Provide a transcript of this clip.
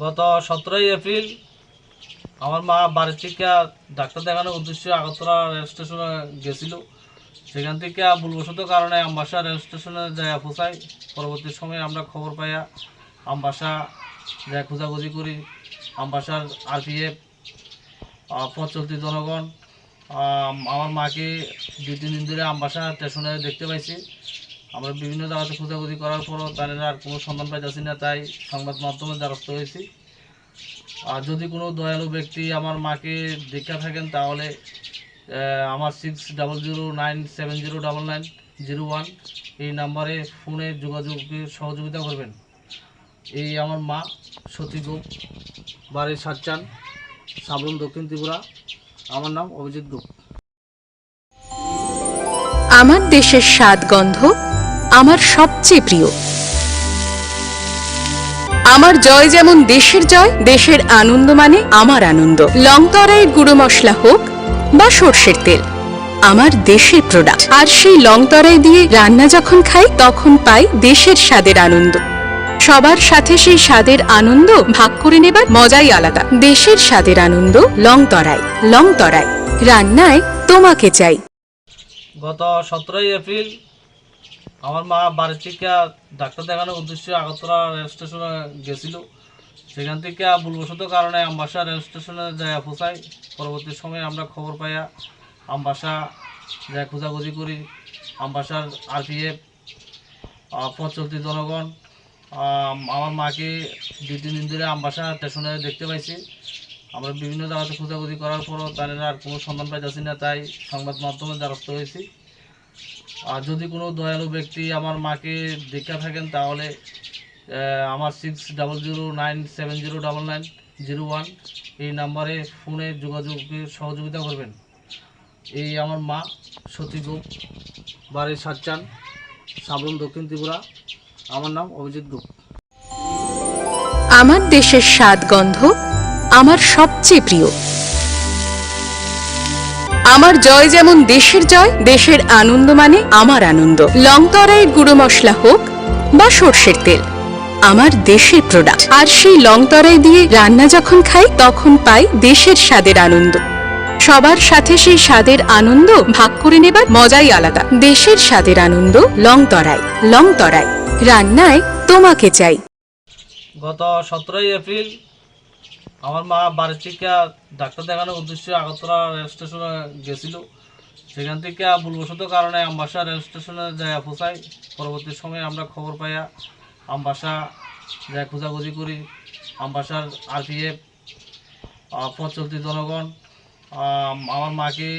গত 17 এপ্রিল আমার মা বাড়ির থেকে ডাক্তার দেখানোর উদ্দেশ্যে আগরতলা রেল স্টেশনে গেছিল। সেখান থেকে ভুলবশত কারণে আমবাসা রেল স্টেশনে যায় পৌঁছাই। পরবর্তী সময়ে আমরা খবর পাইয়া আমবাসা যায় খোঁজাখুঁজি করি। আমবাসার আরপিএফ, পথ চলতি জনগণ আমার মাকে 2-3 দিন ধরে আমবাসা স্টেশনে দেখতে পাইছি। আমরা বিভিন্ন জায়গাতে খোঁজাখুঁজি করার পরও তাদের আর কোনো সন্ধান পাইতেছি না, তাই সংবাদ মাধ্যমে দ্বারস্থ হয়েছি। আর যদি কোনো দয়ালু ব্যক্তি আমার মাকে দেখে থাকেন তাহলে আমার 6009709901 এই নাম্বারে ফোনে যোগাযোগের সহযোগিতা করবেন। এই আমার মা সতী গোপ, বাড়ির সাতচান, সাবরুম, দক্ষিণ ত্রিপুরা। আমার নাম অভিজিৎ গোপ। আমার দেশের স্বাদ গন্ধ আমার সবচেয়ে প্রিয়। আমার জয় যেমন দেশের জয়, দেশের আনন্দ মানে আমার আনন্দ। লংতরাইয়ের গুঁড়ো মশলা হোক বা সর্ষের তেল, আমার দেশের প্রোডাক্ট। আর সেই লংতরাই দিয়ে রান্না যখন খাই তখন পাই দেশের স্বাদের আনন্দ। সবার সাথে সেই স্বাদের আনন্দ ভাগ করে নেবার মজাই আলাদা। দেশের স্বাদের আনন্দ লংতরাই। লংতরাই, রান্নায় তোমাকে চাই। গত 17 এপ্রিল আমার মা বাড়ির থেকে ডাক্তার দেখানোর উদ্দেশ্যে আগরতলা রেল স্টেশনে গেছিল। সেখান থেকে ভুলবশত কারণে আমবাসা রেল স্টেশনে যায় পৌঁছাই। পরবর্তী সময়ে আমরা খবর পাইয়া আমবাসা যায় খোঁজাখুঁজি করি। আমবাসার আরপিএফ, পথ চলতি জনগণ আমার মাকে 2-3 দিন ধরে আমবাসা স্টেশনে দেখতে পাইছি। আমরা বিভিন্ন জায়গাতে খোঁজাখুঁজি করার পরও তাদের আর কোনো সন্ধান পাইতেছি না, তাই সংবাদ মাধ্যমে দ্বারস্থ হয়েছি। আর যদি কোনো দয়ালু ব্যক্তি আমার মাকে দেখে থাকেন তাহলে আমার 6009709901 এই নাম্বারে ফোনে যোগাযোগের সহযোগিতা করবেন। এই আমার মা সতী গোপ, বাড়ির সাতচান, সাবরুম, দক্ষিণ ত্রিপুরা। আমার নাম অভিজিৎ গোপ। আমার দেশের স্বাদ গন্ধ আমার সবচেয়ে প্রিয়। আমার জয় যেমন দেশের জয়, দেশের আনন্দ মানে আমার আনন্দ। লংতরাইয়ের গুঁড়ো মশলা হোক বা সর্ষের তেল, আমার দেশের প্রোডাক্ট। আর সেই লংতরাই দিয়ে রান্না যখন খাই তখন পাই দেশের স্বাদের আনন্দ। সবার সাথে সেই স্বাদের আনন্দ ভাগ করে নেবার মজাই আলাদা। দেশের স্বাদের আনন্দ লংতরাই। লংতরাই, রান্নায় তোমাকে চাই। গত 17 এপ্রিল আমার মা বাড়ির থেকে ডাক্তার দেখানোর উদ্দেশ্যে আগরতলা রেল স্টেশনে গেছিল। সেখান থেকে ভুলবশত কারণে আমবাসা রেল স্টেশনে যায় পৌঁছাই। পরবর্তী সময়ে আমরা খবর পাইয়া আমবাসা যায় খোঁজাখুঁজি করি। আমবাসার আরপিএফ, পথ চলতি জনগণ আমার মাকে